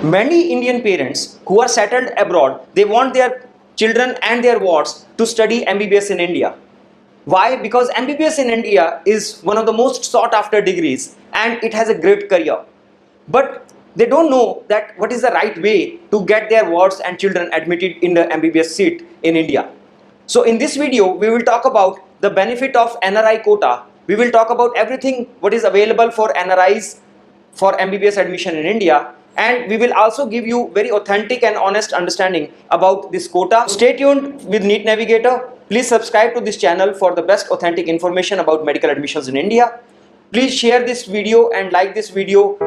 Many Indian parents who are settled abroad, they want their children and their wards to study MBBS in India. Why? Because MBBS in India is one of the most sought after degrees and it has a great career. But they don't know that what is the right way to get their wards and children admitted in the MBBS seat in India. So in this video, we will talk about the benefit of NRI quota. We will talk about everything what is available for NRIs for MBBS admission in India, and we will also give you very authentic and honest understanding about this quota. Stay tuned with NEET Navigator. Please subscribe to this channel for the best authentic information about medical admissions in India. Please share this video and like this video.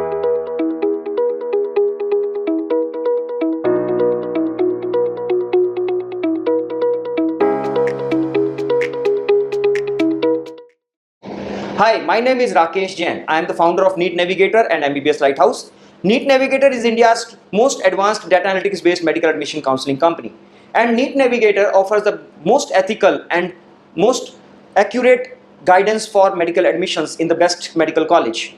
Hi, my name is Rakesh Jain. I am the founder of NEET Navigator and MBBS Lighthouse. NEET Navigator is India's most advanced data analytics based medical admission counseling company. And NEET Navigator offers the most ethical and most accurate guidance for medical admissions in the best medical college.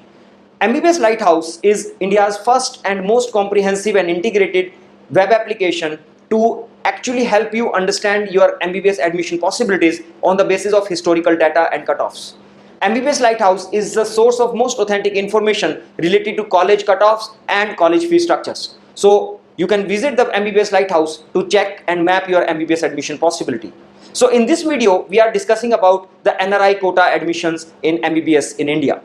MBBS Lighthouse is India's first and most comprehensive and integrated web application to actually help you understand your MBBS admission possibilities on the basis of historical data and cutoffs. MBBS Lighthouse is the source of most authentic information related to college cutoffs and college fee structures. So you can visit the MBBS Lighthouse to check and map your MBBS admission possibility. So in this video, we are discussing about the NRI quota admissions in MBBS in India.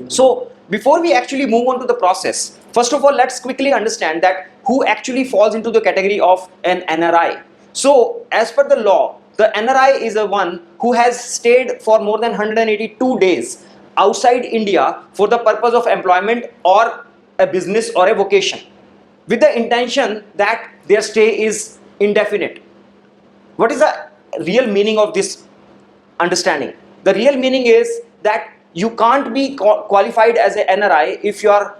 So before we actually move on to the process, first of all, let's quickly understand that who actually falls into the category of an NRI. So as per the law, the NRI is a one who has stayed for more than 182 days outside India for the purpose of employment or a business or a vocation, with the intention that their stay is indefinite. What is the real meaning of this understanding? The real meaning is that you can't be qualified as an NRI if you are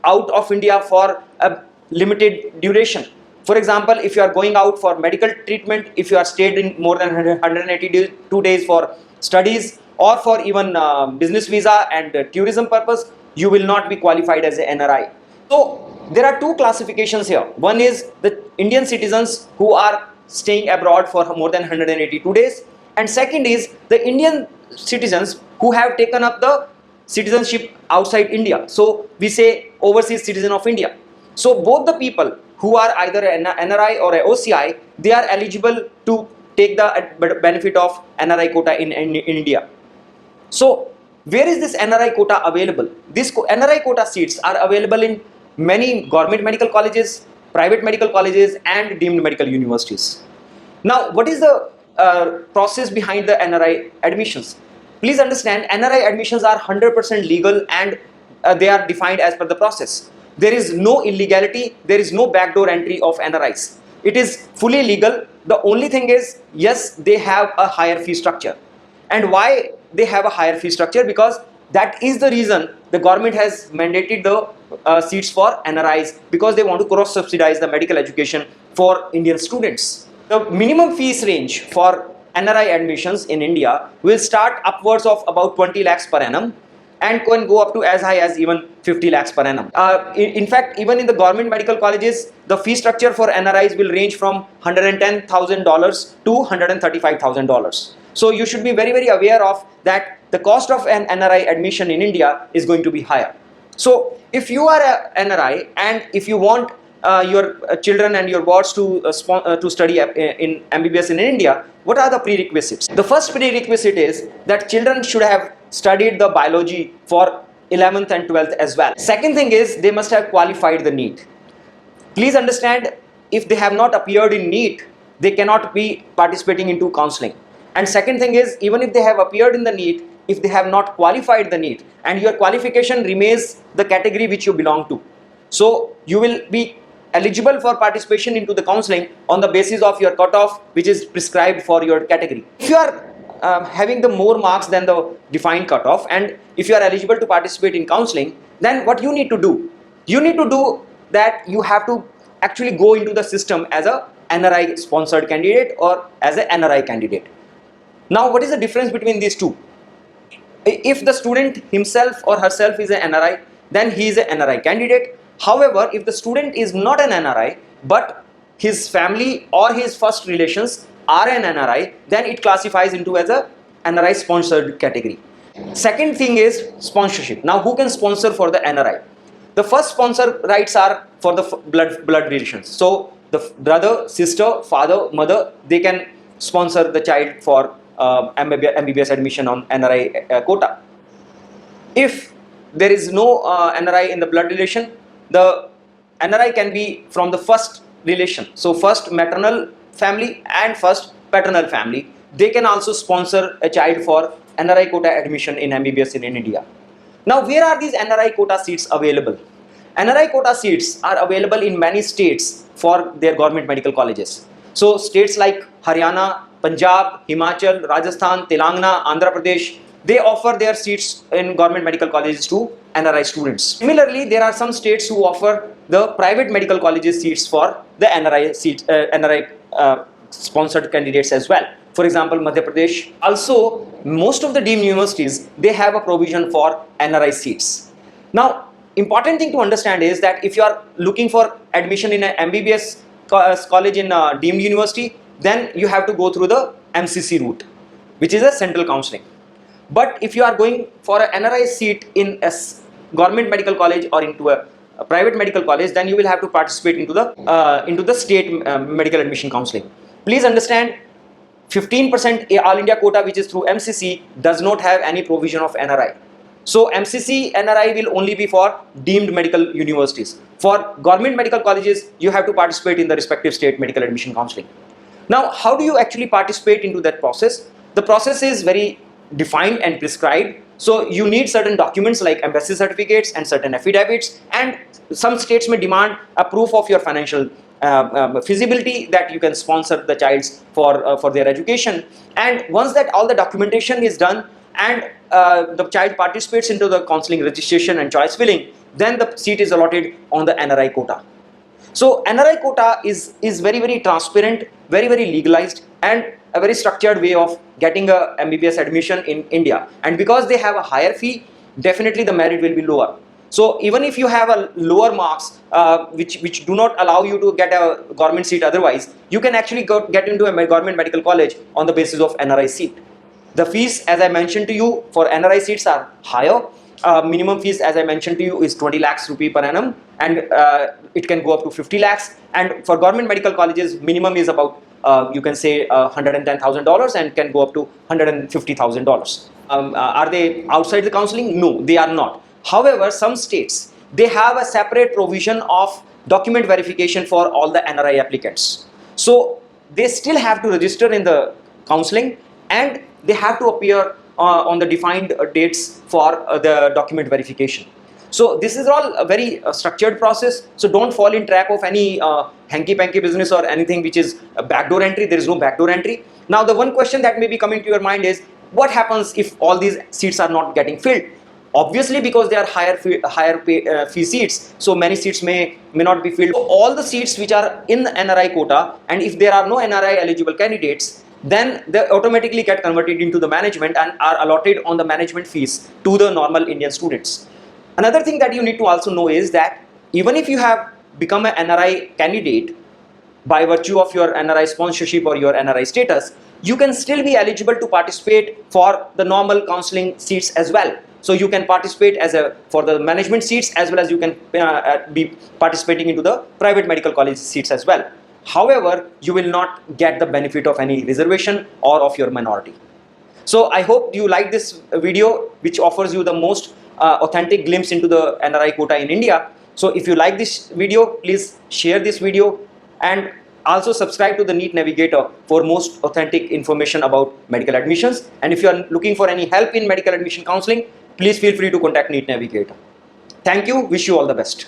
out of India for a limited duration. For example, if you are going out for medical treatment, if you are stayed in more than 182 days for studies or for even business visa and tourism purpose, you will not be qualified as an NRI. So there are two classifications here. One is the Indian citizens who are staying abroad for more than 182 days, and second is the Indian citizens who have taken up the citizenship outside India. So we say overseas citizen of India. So both the people who are either an NRI or a OCI, they are eligible to take the benefit of NRI quota in India. So where is this NRI quota available? This NRI quota seats are available in many government medical colleges, private medical colleges and deemed medical universities. Now what is the process behind the NRI admissions? Please understand, NRI admissions are 100% legal and they are defined as per the process. There is no illegality, there is no backdoor entry of NRIs. It is fully legal. The only thing is, yes, they have a higher fee structure. And why they have a higher fee structure? Because that is the reason the government has mandated the seats for NRIs, because they want to cross subsidize the medical education for Indian students. The minimum fees range for NRI admissions in India will start upwards of about 20 lakhs per annum and can go up to as high as even 50 lakhs per annum. In fact, even in the government medical colleges, the fee structure for NRIs will range from $110,000 to $135,000. So you should be very, very aware of that the cost of an NRI admission in India is going to be higher. So if you are an NRI and if you want your children and your wards to study in MBBS in India, what are the prerequisites? The first prerequisite is that children should have studied the biology for 11th and 12th as well. Second thing is they must have qualified the NEET. Please understand, if they have not appeared in NEET, they cannot be participating into counseling. And second thing is, even if they have appeared in the NEET, if they have not qualified the NEET and your qualification remains the category which you belong to, so you will be eligible for participation into the counseling on the basis of your cutoff which is prescribed for your category. If you are having the more marks than the defined cutoff and if you are eligible to participate in counseling, then what you need to do? You need to do that you have to actually go into the system as a NRI sponsored candidate or as a NRI candidate. Now what is the difference between these two? If the student himself or herself is an NRI, then he is an NRI candidate. However, if the student is not an NRI, but his family or his first relations are an NRI, then it classifies into as a NRI sponsored category. Second thing is sponsorship. Now, who can sponsor for the NRI? The first sponsor rights are for the blood relations. So the brother, sister, father, mother, they can sponsor the child for MBBS admission on NRI quota. If there is no NRI in the blood relation, the NRI can be from the first relation. So first maternal family and first paternal family. They can also sponsor a child for NRI quota admission in MBBS in India. Now, where are these NRI quota seats available? NRI quota seats are available in many states for their government medical colleges. So states like Haryana, Punjab, Himachal, Rajasthan, Telangana, Andhra Pradesh, they offer their seats in government medical colleges to NRI students. Similarly, there are some states who offer the private medical colleges seats for the NRI sponsored candidates as well. For example, Madhya Pradesh. Also, most of the deemed universities, they have a provision for NRI seats. Now, important thing to understand is that if you are looking for admission in an MBBS college in a deemed university, then you have to go through the MCC route, which is a central counseling. But if you are going for an NRI seat in a government medical college or into a private medical college, then you will have to participate into the state medical admission counseling. Please understand, 15% All India quota, which is through MCC, does not have any provision of NRI. So MCC NRI will only be for deemed medical universities. For government medical colleges, you have to participate in the respective state medical admission counseling. Now, how do you actually participate into that process? The process is very defined and prescribed. So you need certain documents like embassy certificates and certain affidavits, and some states may demand a proof of your financial feasibility that you can sponsor the child's for their education. And once that all the documentation is done and the child participates into the counseling registration and choice filling, then the seat is allotted on the NRI quota. So NRI quota is very, very transparent, very, very legalized, and a very structured way of getting a MBBS admission in India. And because they have a higher fee, definitely the merit will be lower. So even if you have a lower marks which do not allow you to get a government seat otherwise, you can actually get into a government medical college on the basis of NRI seat. The fees, as I mentioned to you, for NRI seats are higher. Minimum fees, as I mentioned to you, is 20 lakhs rupee per annum, and it can go up to 50 lakhs. And for government medical colleges, minimum is about you can say $110,000 and can go up to $150,000. Are they outside the counseling? No, they are not. However, some states, they have a separate provision of document verification for all the NRI applicants. So they still have to register in the counseling, and they have to appear on the defined dates for the document verification. So this is all a very structured process. So don't fall in trap of any hanky-panky business or anything which is a backdoor entry. There is no backdoor entry. Now, the one question that may be coming to your mind is, what happens if all these seats are not getting filled? Obviously, because they are higher fee seats, so many seats may not be filled. So all the seats which are in the NRI quota, and if there are no NRI eligible candidates, then they automatically get converted into the management and are allotted on the management fees to the normal Indian students. Another thing that you need to also know is that even if you have become an NRI candidate by virtue of your NRI sponsorship or your NRI status, you can still be eligible to participate for the normal counseling seats as well. So you can participate for the management seats, as well as you can be participating into the private medical college seats as well. However, you will not get the benefit of any reservation or of your minority. So I hope you like this video, which offers you the most authentic glimpse into the NRI quota in India. So if you like this video, please share this video and also subscribe to the NEET Navigator for most authentic information about medical admissions. And if you are looking for any help in medical admission counseling, please feel free to contact NEET Navigator. Thank you. Wish you all the best.